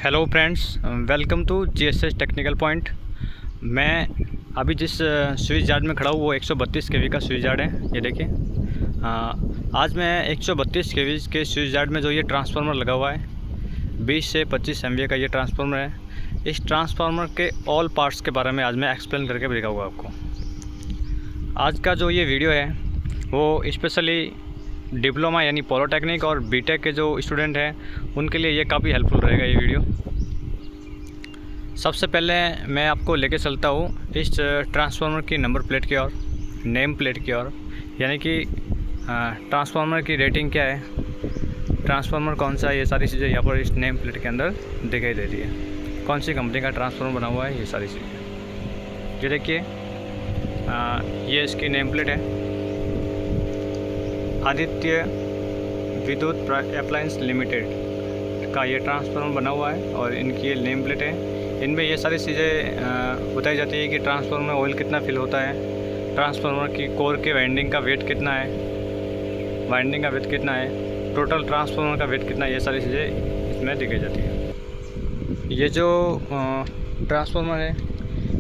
Hello friends, welcome to GSS technical point. मैं अभी जिस स्विच यार्ड में खड़ा हूँ वो 132 केवी का स्विच यार्ड है। ये देखिए, आज मैं 132 केवी के स्विच यार्ड में जो ये ट्रांसफार्मर लगा हुआ है 20 से 25 एमवीए का ये ट्रांसफार्मर है। इस ट्रांसफार्मर के ऑल पार्ट्स के बारे में आज मैं एक्सप्लेन करके दिखाऊंगा आपको। आज का जो ये वीडियो है वो स्पेशली डिप्लोमा यानी पॉलिटेक्निक और बीटेक के जो स्टूडेंट हैं उनके लिए ये काफ़ी हेल्पफुल रहेगा ये वीडियो। सबसे पहले मैं आपको लेके चलता हूँ इस ट्रांसफार्मर की नंबर प्लेट की ओर, नेम प्लेट की ओर, यानी कि ट्रांसफार्मर की रेटिंग क्या है, ट्रांसफार्मर कौन सा है, ये सारी चीज़ें यहाँ पर इस नेम प्लेट के अंदर दिखाई दे रही है। कौन सी कंपनी का ट्रांसफार्मर बना हुआ है, ये सारी चीज़ें। ये देखिए, ये इसकी नेम प्लेट है, आदित्य विद्युत अप्लायंस लिमिटेड का ये ट्रांसफार्मर बना हुआ है और इनकी ये नेम प्लेट है। इनमें ये सारी चीज़ें बताई जाती है कि ट्रांसफार्मर में ऑयल कितना फिल होता है, ट्रांसफार्मर की कोर के वाइंडिंग का वेट कितना है, वाइंडिंग का वेट कितना है, टोटल ट्रांसफार्मर का वेट कितना है, ये सारी चीज़ें इसमें दिखाई जाती है। ये जो ट्रांसफार्मर है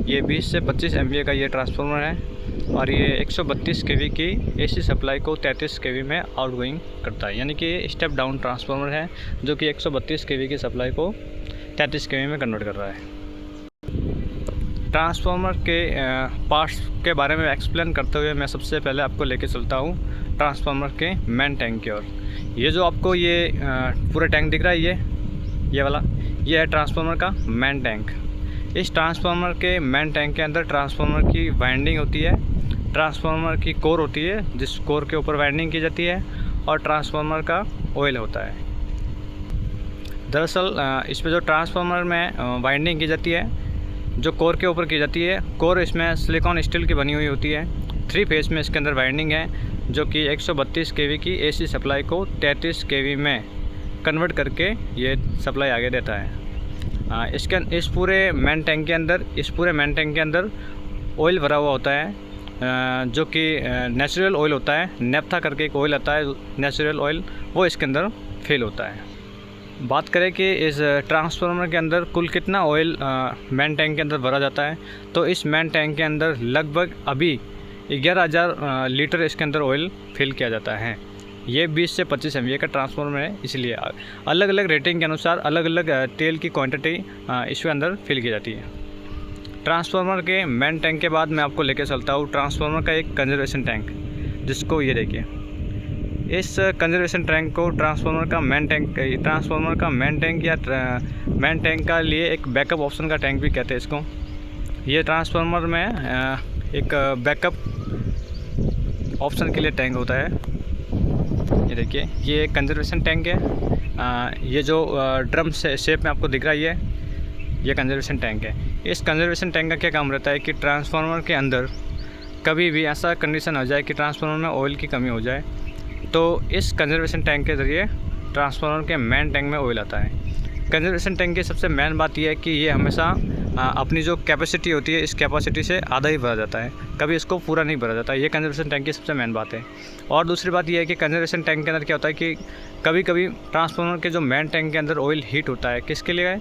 ये 20 से 25 एमवीए का ये ट्रांसफार्मर है और ये 132 केवी की एसी सप्लाई को 33 केवी में आउटगोइंग करता है, यानी कि ये स्टेप डाउन ट्रांसफार्मर है जो कि 132 केवी की सप्लाई को 33 केवी में कन्वर्ट कर रहा है। ट्रांसफार्मर के पार्ट्स के बारे में एक्सप्लेन करते हुए मैं सबसे पहले आपको लेके चलता हूँ ट्रांसफार्मर के मेन टैंक की ओर। ये जो आपको ये पूरा टैंक दिख रहा है, ये वाला, ये है ट्रांसफार्मर का मेन टैंक। इस ट्रांसफार्मर के मेन टैंक के अंदर ट्रांसफार्मर की वाइंडिंग होती है, ट्रांसफार्मर की कोर होती है जिस कोर के ऊपर वाइंडिंग की जाती है, और ट्रांसफार्मर का ऑयल होता है। दरअसल इसमें जो ट्रांसफार्मर में वाइंडिंग की जाती है, जो कोर के ऊपर की जाती है, कोर इसमें सिलिकॉन स्टील की बनी हुई होती है। 3 फेस में इसके अंदर वाइंडिंग है जो कि 132 केवी की एसी सप्लाई को 33 केवी में कन्वर्ट करके ये सप्लाई आगे देता है। इस पूरे मेन टैंक के अंदर ऑयल भरा हुआ होता है जो कि नेचुरल ऑयल होता है। नेफ्था करके एक ऑयल आता है नेचुरल ऑयल, वो इसके अंदर फिल होता है। बात करें कि इस ट्रांसफार्मर के अंदर कुल कितना ऑयल मेन टैंक के अंदर भरा जाता है, तो इस मेन टैंक के अंदर लगभग अभी 11,000 लीटर इसके अंदर ऑयल फिल किया जाता है। ये 20 से 25 एमवीए का ट्रांसफार्मर है, इसलिए अलग अलग रेटिंग के अनुसार अलग अलग तेल की क्वांटिटी इसके अंदर फिल की जाती है। ट्रांसफार्मर के मेन टैंक के बाद मैं आपको लेकर चलता हूँ ट्रांसफार्मर का एक कंजर्वेशन टैंक, जिसको ये देखिए। इस कंजर्वेशन टैंक को ट्रांसफार्मर का मेन टैंक या मेन टैंक का लिए एक बैकअप ऑप्शन का टैंक भी कहते हैं इसको। ये ट्रांसफार्मर में एक बैकअप ऑप्शन के लिए टैंक होता है। ये देखिए, ये कंजर्वेशन टैंक है। ये जो ड्रम से शेप में आपको दिख रहा है ये कंजर्वेशन टैंक है। इस कंजर्वेशन टैंक का क्या काम रहता है कि ट्रांसफार्मर के अंदर कभी भी ऐसा कंडीशन हो जाए कि ट्रांसफार्मर में ऑयल की कमी हो जाए, तो इस कंजर्वेशन टैंक के ज़रिए ट्रांसफार्मर के मेन टैंक में ऑयल आता है। कंजर्वेशन टैंक की सबसे मेन बात यह है कि ये हमेशा अपनी जो कैपेसिटी होती है इस कैपेसिटी से आधा ही भरा जाता है, कभी इसको पूरा नहीं भरा जाता। ये कंजर्वेशन टैंक की सबसे मेन बात है। और दूसरी बात यह है कि कंजर्वेशन टैंक के अंदर क्या होता है कि कभी कभी ट्रांसफार्मर के जो मेन टैंक के अंदर ऑयल हीट होता है, किसके लिए?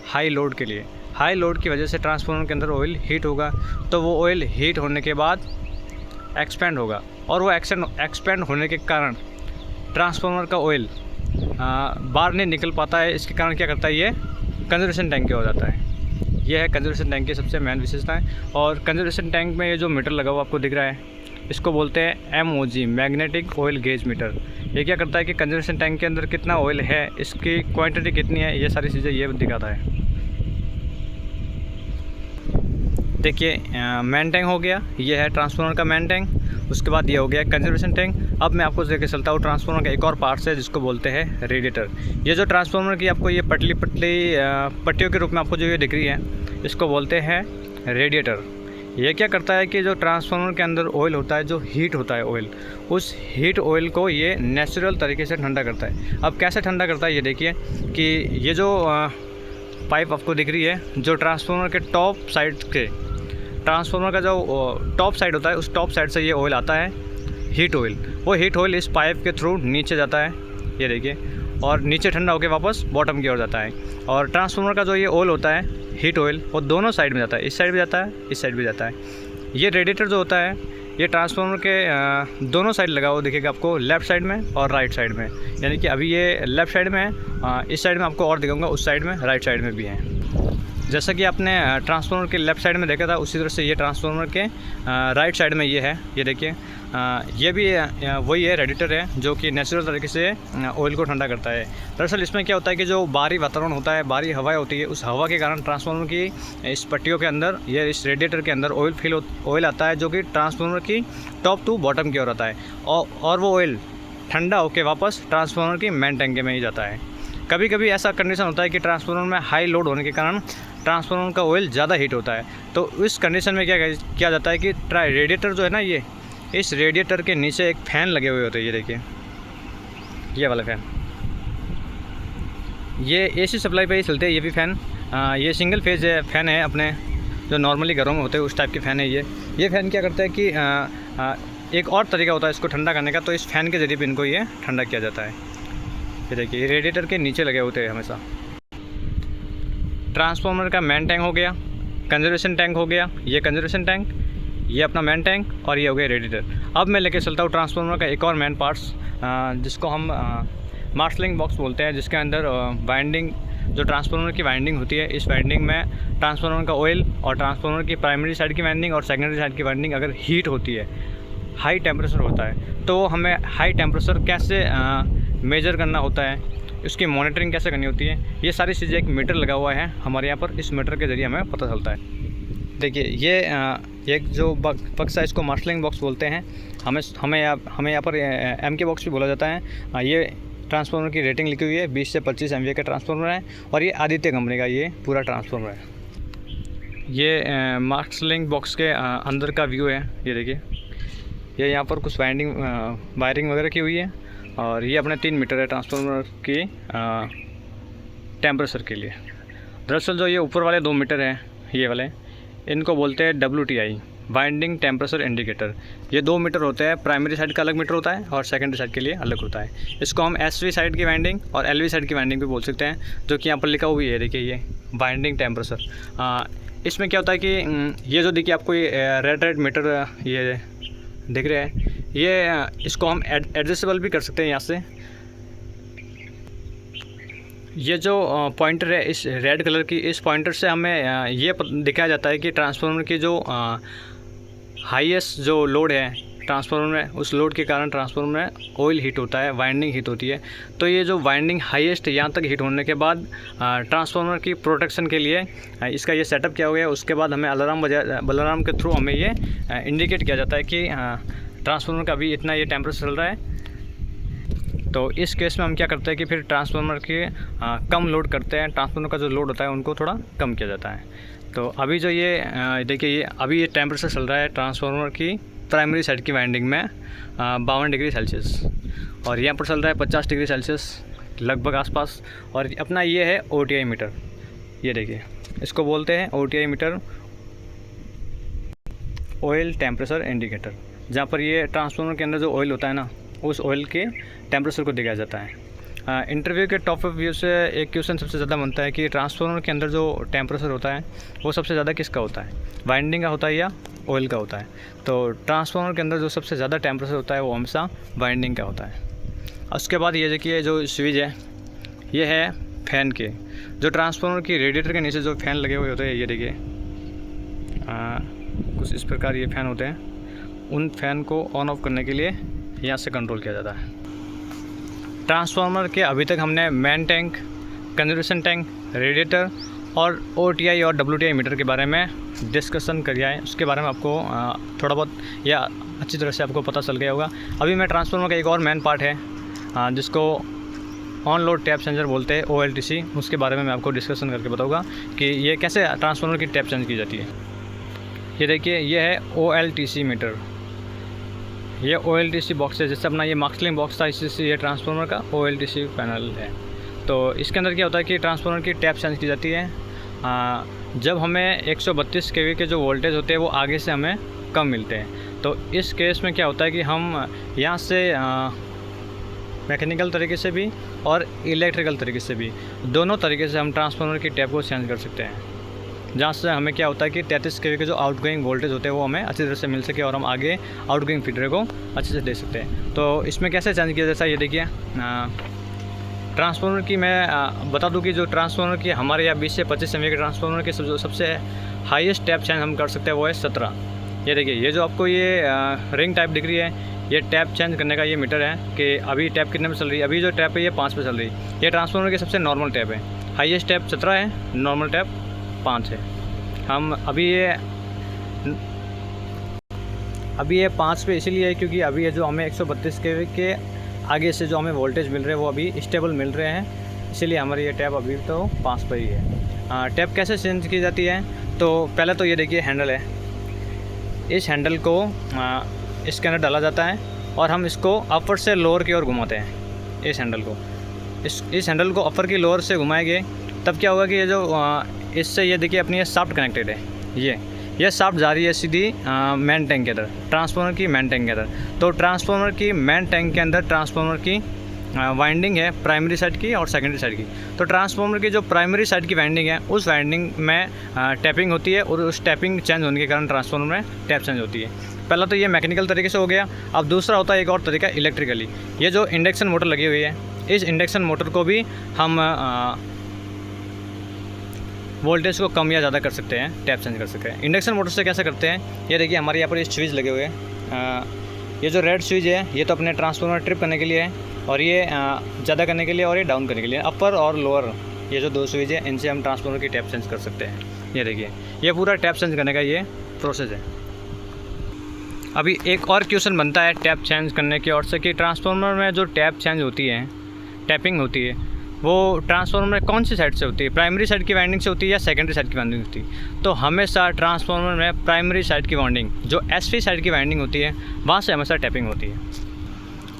हाई लोड के लिए। हाई लोड की वजह से ट्रांसफार्मर के अंदर ऑयल हीट होगा, तो वो ऑयल हीट होने के बाद एक्सपेंड होगा, और वो एक्सपेंड होने के कारण ट्रांसफार्मर का ऑयल बाहर नहीं निकल पाता है। इसके कारण क्या करता है, ये कंजर्वेशन टैंक हो जाता है। यह है कंजर्वेशन टैंक की सबसे मेन विशेषताएं। और कंजर्वेशन टैंक में ये जो मीटर लगा हुआ आपको दिख रहा है, इसको बोलते हैं MOG, magnetic oil gauge meter. ये क्या करता है कि कंजर्वेशन टैंक के अंदर कितना ऑयल है, इसकी क्वांटिटी कितनी है, ये सारी चीज़ें ये दिखाता है। देखिए, मेन टैंक हो गया, ये है ट्रांसफार्मर का मेन टैंक। उसके बाद ये हो गया कंजर्वेशन टैंक। अब मैं आपको लेकर चलता हूँ ट्रांसफार्मर का एक और पार्ट्स है जिसको बोलते हैं रेडिएटर। ये जो ट्रांसफार्मर की आपको ये पतली पट्टियों के रूप में आपको जो ये दिख रही है, इसको बोलते हैं रेडिएटर। ये क्या करता है कि जो ट्रांसफार्मर के अंदर ऑयल होता है, जो हीट होता है ऑयल, उस हीट ऑयल को ये नेचुरल तरीके से ठंडा करता है। अब कैसे ठंडा करता है, ये देखिए कि ये जो पाइप आपको दिख रही है, जो ट्रांसफार्मर के टॉप साइड के, ट्रांसफार्मर का जो टॉप साइड होता है, उस टॉप साइड से ये ऑयल आता है, हीट ऑयल। वो हीट ऑयल इस पाइप के थ्रू नीचे जाता है, ये देखिए, और नीचे ठंडा होकर वापस बॉटम की ओर जाता है। और ट्रांसफार्मर का जो ये ऑयल होता है, हीट ऑयल, वो दोनों साइड में जाता है, इस साइड भी जाता है, इस साइड भी जाता है। ये रेडिएटर जो होता है ये ट्रांसफार्मर के दोनों साइड लगा हुआ दिखेगा आपको, लेफ़्ट साइड में और राइट साइड में। यानी कि अभी ये लेफ़्ट साइड में है, इस साइड में आपको और दिखाऊंगा, उस साइड में, राइट साइड में भी है। जैसा कि आपने ट्रांसफार्मर के लेफ़्ट साइड में देखा था, उसी तरह से ये ट्रांसफार्मर के राइट साइड में ये है। ये देखिए, ये भी वही है, रेडिएटर है जो कि नेचुरल तरीके से ऑयल को ठंडा करता है। दरअसल इसमें क्या होता है कि जो बाहरी वातावरण होता है, बाहरी हवाएं होती है, उस हवा के कारण ट्रांसफार्मर की इस पट्टियों के अंदर, ये इस रेडिएटर के अंदर ऑयल आता है, जो कि ट्रांसफार्मर की टॉप टू बॉटम की ओर आता है। और वो ऑयल ठंडा होकर वापस ट्रांसफार्मर की मेन टैंक में ही जाता है। कभी कभी ऐसा कंडीशन होता है कि ट्रांसफार्मर में हाई लोड होने के कारण ट्रांसफार्मर का ऑयल ज़्यादा हीट होता है। तो इस कंडीशन में क्या किया जाता है कि रेडिएटर जो है ना, ये इस रेडिएटर के नीचे एक फ़ैन लगे हुए होते हैं। ये देखिए, ये वाला फ़ैन, ये एसी सप्लाई पे ही चलते हैं ये भी फ़ैन। ये सिंगल फेज फ़ैन है, अपने जो नॉर्मली घरों में होते हैं उस टाइप के फ़ैन है ये फ़ैन क्या करता है कि एक और तरीका होता है इसको ठंडा करने का, तो इस फ़ैन के ज़रिए भी इनको ये ठंडा किया जाता है। ये देखिए, ये रेडिएटर के नीचे लगे होते हैं हमेशा। ट्रांसफार्मर का मेन टैंक हो गया, कंजर्वेशन टैंक हो गया, ये कंजर्वेशन टैंक, ये अपना मेन टैंक, और ये हो गया रेडिएटर। अब मैं लेके चलता हूँ ट्रांसफार्मर का एक और मेन पार्ट्स, जिसको हम मार्शलिंग बॉक्स बोलते हैं, जिसके अंदर वाइंडिंग, जो ट्रांसफार्मर की वाइंडिंग होती है, इस वाइंडिंग में ट्रांसफार्मर का ऑयल और ट्रांसफार्मर की प्राइमरी साइड की वाइंडिंग और सेकेंडरी साइड की वाइंडिंग अगर हीट होती है, हाई टेम्परेचर होता है, तो हमें हाई टेम्परेचर कैसे मेजर करना होता है, उसकी मॉनिटरिंग कैसे करनी होती है, ये सारी चीज़ें एक मीटर लगा हुआ है हमारे यहाँ पर, इस मीटर के ज़रिए हमें पता चलता है। देखिए, ये एक जो बक्सा है, इसको मार्शलिंग बॉक्स बोलते हैं। हमें यहाँ पर एम के बॉक्स भी बोला जाता है। ये ट्रांसफार्मर की रेटिंग लिखी हुई है, 20 से 25 MVA का ट्रांसफार्मर है, और ये आदित्य कंपनी का ये पूरा ट्रांसफार्मर है। ये मार्शलिंग बॉक्स के अंदर का व्यू है। ये देखिए, ये यहाँ पर कुछ वायरिंग वगैरह की हुई है, और ये अपने 3 मीटर है ट्रांसफार्मर की टेम्परेचर के लिए। दरअसल जो ये ऊपर वाले 2 मीटर हैं, ये वाले, इनको बोलते हैं WTI, वाइंडिंग टेम्परेचर इंडिकेटर। ये 2 मीटर होते हैं, प्राइमरी साइड का अलग मीटर होता है और सेकेंडरी साइड के लिए अलग होता है। इसको हम SV साइड की वाइंडिंग और LV साइड की वाइंडिंग भी बोल सकते हैं, जो कि यहाँ पर लिखा हुआ है। देखिए, ये वाइंडिंग टेम्परेचर। इसमें क्या होता है कि ये जो देखिए आपको ये रेड मीटर ये दिख रहे हैं, ये इसको हम एडजस्टेबल भी कर सकते हैं यहाँ से। ये जो पॉइंटर है इस रेड कलर की, इस पॉइंटर से हमें ये दिखाया जाता है कि ट्रांसफार्मर की जो हाईएस्ट जो लोड है ट्रांसफार्मर में, उस लोड के कारण ट्रांसफार्मर में ऑयल हीट होता है, वाइंडिंग हीट होती है। तो ये जो वाइंडिंग हाईएस्ट यहाँ तक हीट होने के बाद ट्रांसफार्मर की प्रोटेक्शन के लिए इसका ये सेटअप किया हुआ है। उसके बाद हमें अलार्म के थ्रू हमें ये इंडिकेट किया जाता है कि ट्रांसफार्मर का अभी इतना ये टेम्परेचर चल रहा है। तो इस केस में हम क्या करते हैं कि फिर ट्रांसफार्मर के कम लोड करते हैं, ट्रांसफार्मर का जो लोड होता है उनको थोड़ा कम किया जाता है। तो अभी जो ये देखिए, ये अभी ये टेम्परेचर चल रहा है ट्रांसफार्मर की प्राइमरी साइड की वाइंडिंग में 52 डिग्री सेल्सियस, और यहाँ पर चल रहा है 50 डिग्री सेल्सियस लगभग आसपास। और अपना ये है OTI मीटर। ये देखिए, इसको बोलते हैं OTI meter, oil temperature indicator, जहाँ पर ये ट्रांसफार्मर के अंदर जो ऑयल होता है ना, उस ऑयल के टेम्परेचर को दिखाया जाता है। इंटरव्यू के टॉप ऑफ व्यू से एक क्वेश्चन सबसे ज़्यादा बनता है कि ट्रांसफार्मर के अंदर जो टेम्परेचर होता है वो सबसे ज़्यादा किसका होता है, वाइंडिंग का होता है या ऑयल का होता है? तो ट्रांसफार्मर के अंदर जो सबसे ज़्यादा टेम्परेचर होता है वो हमेशा वाइंडिंग का होता है। उसके बाद ये देखिए, जो स्विच है ये है फ़ैन के, जो ट्रांसफार्मर की रेडिएटर के नीचे जो फ़ैन लगे हुए होते हैं, ये देखिए कुछ इस प्रकार ये फ़ैन होते हैं। उन फ़ैन को ऑन ऑफ करने के लिए यहाँ से कंट्रोल किया जाता है। ट्रांसफार्मर के अभी तक हमने main tank, conservation tank, radiator और OTI और WTI मीटर के बारे में डिस्कशन किया है। उसके बारे में आपको थोड़ा बहुत या अच्छी तरह से आपको पता चल गया होगा। अभी मैं ट्रांसफार्मर का एक और मेन पार्ट है जिसको ऑन लोड टैप चेंजर बोलते हैं, OLTC, उसके बारे में मैं आपको डिस्कशन करके बताऊँगा कि ये कैसे ट्रांसफार्मर की टैप चेंज की जाती है। ये देखिए, ये है OLTC मीटर, ये OLTC बॉक्स है। जैसे अपना ये मार्शलिंग बॉक्स था, इससे ये ट्रांसफार्मर का OLTC पैनल है। तो इसके अंदर क्या होता है कि ट्रांसफार्मर की टैप चेंज की जाती है जब हमें 132 kV के जो वोल्टेज होते हैं वो आगे से हमें कम मिलते हैं। तो इस केस में क्या होता है कि हम यहाँ से मैकेनिकल तरीके से भी और इलेक्ट्रिकल तरीके से भी, दोनों तरीके से हम ट्रांसफार्मर की टैप को चेंज कर सकते हैं, जहाँ से हमें क्या होता है कि 33 kV के जो आउटगोइंग वोल्टेज होते हैं वो हमें अच्छी तरह से मिल सके और हम आगे आउटगोइंग फीडर को अच्छे से दे सकते हैं। तो इसमें कैसे चेंज किया जाता है ये देखिए। ट्रांसफार्मर की मैं बता दूं कि जो ट्रांसफार्मर की हमारे यहाँ 20 से 25 MVA के ट्रांसफार्मर के सबसे हाईएस्ट टैप चेंज हम कर सकते हैं वो है 17। ये देखिए, ये जो आपको ये रिंग टाइप दिख रही है, ये टैप चेंज करने का ये मीटर है कि अभी टैप कितने पे चल रही है। अभी जो टैप है ये 5 पे चल रही है। ये ट्रांसफार्मर की सबसे नॉर्मल टैप है। हाईएस्ट टैप 17 है, नॉर्मल टैप 5 है। हम अभी ये 5 पे इसीलिए है क्योंकि अभी ये जो हमें 132 kV के आगे से जो हमें वोल्टेज मिल रहे हैं वो अभी स्टेबल मिल रहे हैं, इसीलिए हमारी ये टैप अभी तो 5 पर ही है। टैप कैसे चेंज की जाती है, तो पहले तो ये देखिए हैंडल है, इस हैंडल को इसके अंदर डाला जाता है और हम इसको अपर से लोअर की ओर घुमाते हैं। इस हैंडल को इस हैंडल को अपर की लोअर से घुमाएंगे तब क्या होगा कि ये जो इससे ये देखिए अपनी ये शाफ्ट कनेक्टेड है, ये शाफ्ट जा रही है सीधी मेन टैंक के अंदर, ट्रांसफार्मर की मेन टैंक के अंदर। तो ट्रांसफार्मर की मेन टैंक के अंदर ट्रांसफार्मर की वाइंडिंग है प्राइमरी साइड की और सेकेंडरी साइड की। तो ट्रांसफार्मर की जो प्राइमरी साइड की वाइंडिंग है उस वाइंडिंग में टैपिंग होती है और उस टैपिंग चेंज होने के कारण ट्रांसफार्मर में टैप चेंज होती है। पहला तो ये मैकेनिकल तरीके से हो गया। अब दूसरा होता है एक और तरीका इलेक्ट्रिकली। ये जो इंडक्शन मोटर लगी हुई है, इस इंडक्शन मोटर को भी हम वोल्टेज को कम या ज़्यादा कर सकते हैं, टैप चेंज कर सकते हैं। इंडक्शन मोटर से कैसे करते हैं, ये देखिए हमारे यहाँ पर ये स्विच लगे हुए हैं। ये जो रेड स्विच है ये तो अपने ट्रांसफार्मर ट्रिप करने के लिए है और ये ज़्यादा करने के लिए और ये डाउन करने के लिए। अपर और लोअर ये जो 2 स्विच है इनसे हम ट्रांसफार्मर की टैप चेंज कर सकते हैं। ये देखिए, ये पूरा टैप चेंज करने का ये प्रोसेस है। अभी एक और क्वेश्चन बनता है टैप चेंज करने की ओर से कि ट्रांसफार्मर में जो टैप चेंज होती है, टैपिंग होती है, वो ट्रांसफार्मर में कौन सी साइड से होती है, प्राइमरी साइड की वाइंडिंग से होती है या सेकेंडरी साइड की वाइंडिंग होती है। तो हमेशा ट्रांसफार्मर में प्राइमरी साइड की वाइंडिंग, जो एसवी साइड की वाइंडिंग होती है, वहाँ से हमेशा टैपिंग होती है।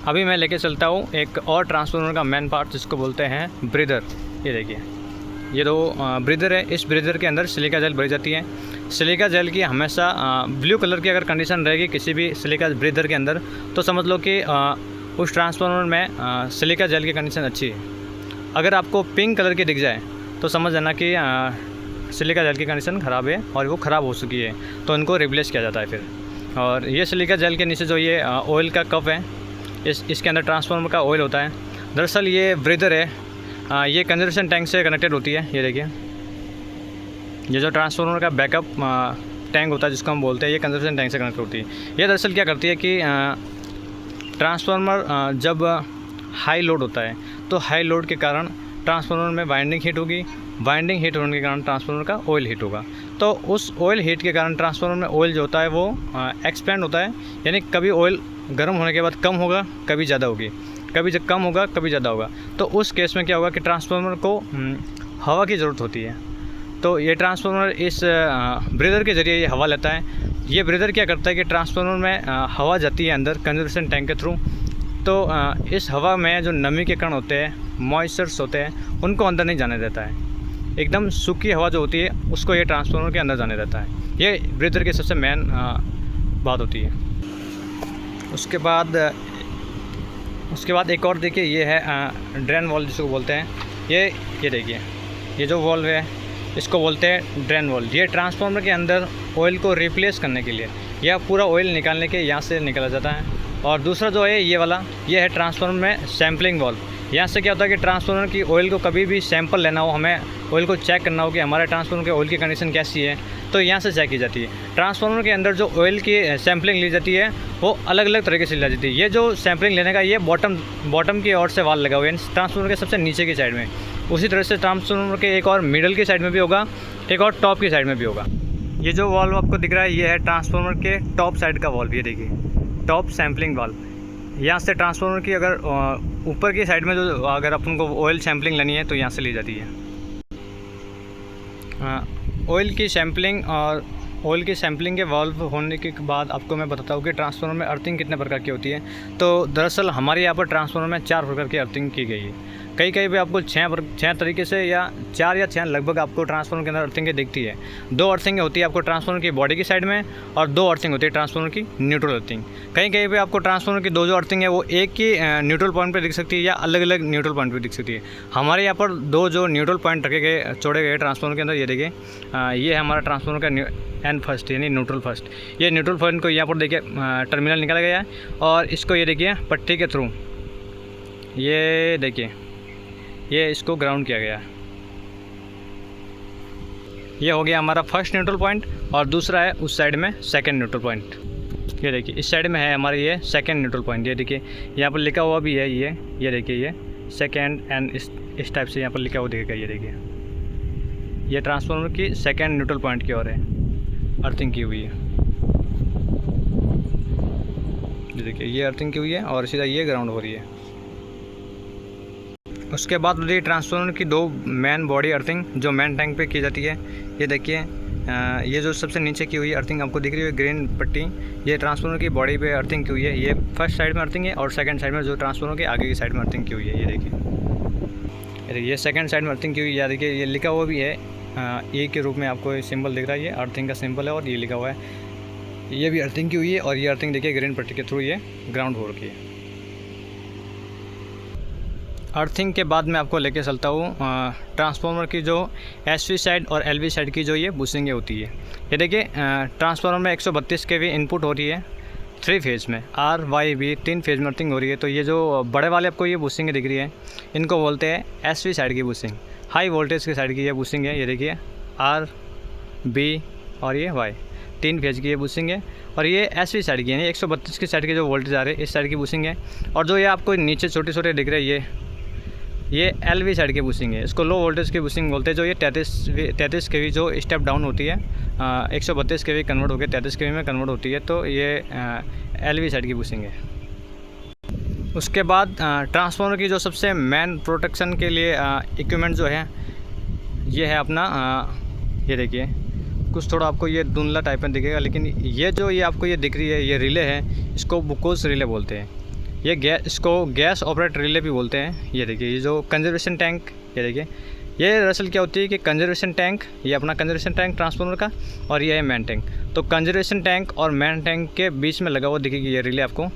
अभी मैं लेके चलता हूँ एक और ट्रांसफार्मर का मेन पार्ट जिसको बोलते हैं ब्रीदर। ये देखिए, ये दो ब्रीदर है। इस ब्रीदर के अंदर सिलिका जेल भरी जाती है। सिलिका जेल की हमेशा ब्लू कलर की अगर कंडीशन रहेगी किसी भी सिलिका ब्रीदर के अंदर, तो समझ लो कि उस ट्रांसफार्मर में सिलिका जेल की कंडीशन अच्छी है। अगर आपको पिंक कलर की दिख जाए तो समझ जाना कि सिलिका जेल की कंडीशन ख़राब है और वो ख़राब हो चुकी है, तो इनको रिप्लेस किया जाता है फिर। और ये सिलिका जेल के नीचे जो ये ऑयल का कप है, इसके अंदर ट्रांसफार्मर का ऑयल होता है। दरअसल ये ब्रीदर है, ये कंजर्वेशन टैंक से कनेक्टेड होती है। ये देखिए, ये जो ट्रांसफार्मर का बैकअप टैंक होता है जिसको हम बोलते हैं, ये कंजर्वेशन टैंक से कनेक्ट होती है। ये दरअसल क्या करती है कि ट्रांसफार्मर जब हाई लोड होता है तो हाई लोड के कारण ट्रांसफार्मर में वाइंडिंग हीट होगी। वाइंडिंग हीट होने के कारण ट्रांसफार्मर का ऑयल हीट होगा। तो उस ऑयल हीट के कारण ट्रांसफार्मर में ऑयल जो होता है वो एक्सपेंड होता है, यानी कभी ऑयल गर्म होने के बाद कम होगा, कभी ज़्यादा होगी, कभी जब कम होगा, कभी ज़्यादा होगा। तो उस केस में क्या होगा कि ट्रांसफार्मर को हवा की ज़रूरत होती है। तो ये ट्रांसफार्मर इस ब्रीदर के ज़रिए ये हवा लेता है। ये ब्रीदर क्या करता है कि ट्रांसफार्मर में हवा जाती है अंदर कंजर्वेशन टैंक के थ्रू। तो इस हवा में जो नमी के कण होते हैं, मॉइस्चर्स होते हैं, उनको अंदर नहीं जाने देता है। एकदम सूखी हवा जो होती है उसको ये ट्रांसफार्मर के अंदर जाने देता है। ये ब्रीदर की सबसे मेन बात होती है। उसके बाद एक और देखिए, ये है ड्रेन वॉल्व जिसको बोलते हैं। ये देखिए, ये जो वॉल्व है इसको बोलते हैं ड्रेन वॉल्व। ये ट्रांसफार्मर के अंदर ऑयल को रिप्लेस करने के लिए या पूरा ऑयल निकालने के यहाँ से निकाला जाता है। और दूसरा जो है ये वाला, ये है ट्रांसफार्मर में सैम्पलिंग वॉल्व। यहाँ से क्या होता है कि ट्रांसफार्मर की ऑयल को कभी भी सैंपल लेना हो, हमें ऑयल को चेक करना हो कि हमारे ट्रांसफार्मर के ऑयल की कंडीशन कैसी है, तो यहाँ से चेक की जाती है। ट्रांसफार्मर के अंदर जो ऑयल की सैम्पलिंग ली जाती है वो अलग अलग तरीके से ली जाती है। ये जो सैम्पलिंग लेने का ये बॉटम की ओर से वाल लगा हुआ है, ट्रांसफार्मर के सबसे नीचे की साइड में। उसी तरह से ट्रांसफार्मर के एक और मिडल की साइड में भी होगा, एक और टॉप की साइड में भी होगा। ये जो वॉल्व आपको दिख रहा है ये है ट्रांसफार्मर के टॉप साइड का वॉल्व। ये देखिए, टॉप सैम्पलिंग वॉल्व। यहाँ से ट्रांसफार्मर की अगर ऊपर की साइड में जो अगर अपन को ऑयल सैम्पलिंग लेनी है तो यहाँ से ली जाती है। ऑयल की सैम्पलिंग और ऑयल की सैम्पलिंग के वॉल्व होने के बाद आपको मैं बताता हूँ कि ट्रांसफार्मर में अर्थिंग कितने प्रकार की होती है। तो दरअसल हमारे यहाँ पर ट्रांसफार्मर में 4 प्रकार की अर्थिंग की गई है। कई पे आपको 6 तरीके से या 4 या 6 लगभग आपको ट्रांसफार्मर के अंदर अर्थिंग दिखती है। 2 अर्थिंग होती है आपको ट्रांसफार्मर की बॉडी की साइड में और 2 अर्थिंग होती है ट्रांसफार्मर की न्यूट्रल अर्थिंग। कहीं पे आपको ट्रांसफार्मर की 2 जो अर्थिंग है वो एक ही न्यूट्रल पॉइंट पे दिख सकती है या अलग अलग न्यूट्रल पॉइंट पे दिख सकती है। हमारे यहाँ पर 2 जो न्यूट्रल पॉइंट रखे गए जोड़े गए ट्रांसफार्मर के अंदर, ये देखिए ये है हमारा ट्रांसफार्मर का एन फर्स्ट यानी न्यूट्रल फर्स्ट। ये न्यूट्रल पॉइंट को यहाँ पर देखिए टर्मिनल निकाला गया है और इसको ये देखिए पट्टी के थ्रू ये देखिए ये इसको ग्राउंड किया गया। ये हो गया हमारा फर्स्ट न्यूट्रल पॉइंट और दूसरा है उस साइड में सेकंड न्यूट्रल पॉइंट। ये देखिए इस साइड में है हमारा ये सेकंड न्यूट्रल पॉइंट। ये देखिए यहाँ पर लिखा हुआ भी है ये देखिए ये सेकंड एंड इस टाइप से यहाँ पर लिखा हुआ दिखेगा। ये देखिए ये ट्रांसफार्मर की सेकंड न्यूट्रल पॉइंट की ओर है अर्थिंग की हुई है। ये देखिए ये अर्थिंग की हुई है और सीधा ये ग्राउंड हो रही है। उसके बाद होती है ट्रांसफार्मर की 2 मेन बॉडी अर्थिंग जो मेन टैंक पे की जाती है। ये देखिए ये जो सबसे नीचे की हुई अर्थिंग आपको दिख रही है ग्रीन पट्टी, ये ट्रांसफार्मर की बॉडी पे अर्थिंग की हुई है। ये फर्स्ट साइड में अर्थिंग है और सेकंड साइड में जो ट्रांसफार्मर के आगे की साइड में अर्थिंग की हुई है। ये देखिए ये सेकंड साइड में अर्थिंग की हुई है। देखिए ये लिखा हुआ भी है ए के रूप में आपको सिंबल दिख रहा है, ये अर्थिंग का सिंबल है और ये लिखा हुआ है। ये भी अर्थिंग की हुई है और ये अर्थिंग देखिए ग्रीन पट्टी के थ्रू ये ग्राउंड हो रखी है। अर्थिंग के बाद मैं आपको लेके चलता हूँ ट्रांसफार्मर की जो SV साइड और LV साइड की जो ये बुशिंगें होती है। ये देखिए ट्रांसफार्मर में 132 kV इनपुट हो रही है 3 फेज़ में, RYB 3 फेज़ में अर्थिंग हो रही है। तो ये जो बड़े वाले आपको ये बुशिंगें दिख रही है इनको बोलते हैं SV साइड की बुशिंग, हाई वोल्टेज की साइड की ये बुशिंग है। ये देखिए RB और ये Y 3 फेज़ की ये बुशिंग है और ये SV साइड की यानी 132 की साइड के जो वोल्टेज आ रहे हैं इस साइड की बुशिंग है। और जो ये आपको नीचे छोटे दिख रहे हैं ये LV साइड की बुशिंग है। इसको लो वोल्टेज की बुशिंग बोलते हैं। जो ये 33 kV जो स्टेप डाउन होती है 132 kV कन्वर्ट होकर 33 kV में कन्वर्ट होती है, तो ये LV साइड की बुशिंग है। उसके बाद ट्रांसफार्मर की जो सबसे मेन प्रोटेक्शन के लिए इक्विपमेंट जो है ये है अपना ये देखिए कुछ थोड़ा आपको ये धुंधला टाइप में दिखेगा, लेकिन ये जो ये आपको ये दिख रही है ये रिले है, इसको बुकोस रिले बोलते हैं। ये इसको गैस ऑपरेट रिले भी बोलते हैं। ये देखिए ये जो कंजर्वेशन टैंक, ये देखिए ये दरअसल क्या होती है कि कंजर्वेशन टैंक, ये अपना कंजर्वेशन टैंक ट्रांसफार्मर का और ये है मेन टैंक। तो कंजर्वेशन टैंक और मेन टैंक के बीच में लगा हुआ दिखेगी ये रिले आपको,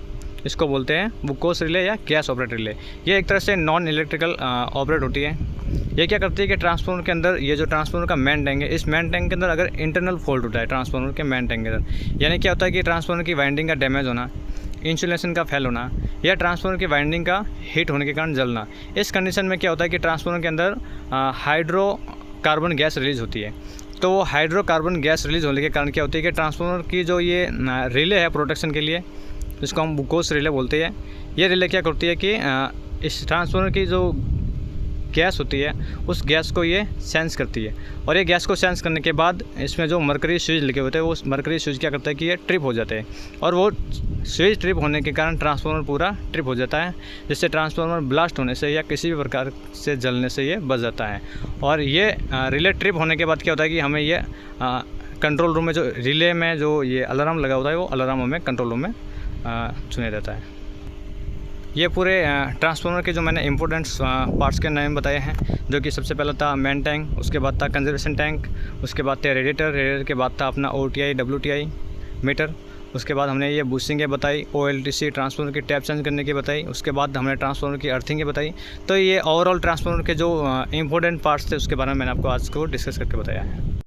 इसको बोलते हैं बुकोस रिले या गैस ऑपरेट रिले। ये एक तरह से नॉन इलेक्ट्रिकल ऑपरेट होती है। ये क्या करती है कि ट्रांसफार्मर के अंदर ये जो ट्रांसफार्मर का मेन टैंक है इस मेन टैंक के अंदर अगर इंटरनल फॉल्ट होता है ट्रांसफार्मर के मेन टैंक के अंदर, यानी क्या होता है कि ट्रांसफार्मर की वाइंडिंग का डैमेज होना, इंसुलेशन का फेल होना या ट्रांसफार्मर की वाइंडिंग का हीट होने के कारण जलना, इस कंडीशन में क्या होता है कि ट्रांसफार्मर के अंदर हाइड्रोकार्बन गैस रिलीज़ होती है। तो वो हाइड्रोकार्बन गैस रिलीज़ होने के कारण क्या होती है कि ट्रांसफार्मर की जो ये रिले है प्रोटेक्शन के लिए, जिसको हम बुकोस रिले बोलते हैं, ये रिले क्या करती है कि इस ट्रांसफार्मर की जो गैस होती है उस गैस को ये सेंस करती है और ये गैस को सेंस करने के बाद इसमें जो मरकरी स्विच लिखे होते हैं वो मरकरी स्विच क्या करता है कि ये ट्रिप हो जाते हैं और वो स्विच ट्रिप होने के कारण ट्रांसफार्मर पूरा ट्रिप हो जाता है, जिससे ट्रांसफार्मर ब्लास्ट होने से या किसी भी प्रकार से जलने से ये बच जाता है। और ये रिले ट्रिप होने के बाद क्या होता है कि हमें ये कंट्रोल रूम में जो रिले में जो ये अलार्म लगा होता है वो अलार्म हमें कंट्रोल रूम में सुनाई देता है। ये पूरे ट्रांसफार्मर के जो मैंने इंपॉर्टेंट पार्ट्स के नाम बताए हैं, जो कि सबसे पहला था मेन टैंक, उसके बाद था कंजर्वेशन टैंक, उसके बाद था रेडिएटर के बाद था अपना OTI WTI मीटर, उसके बाद हमने ये बुशिंगें बताई, OLTC ट्रांसफार्मर की टैप चेंज करने की बताई, उसके बाद हमने ट्रांसफार्मर की अर्थिंगें बताई। तो ये ओवरऑल ट्रांसफार्मर के जो इंपॉर्टेंट पार्ट्स थे उसके बारे में मैंने आपको आज को डिस्कस करके बताया है।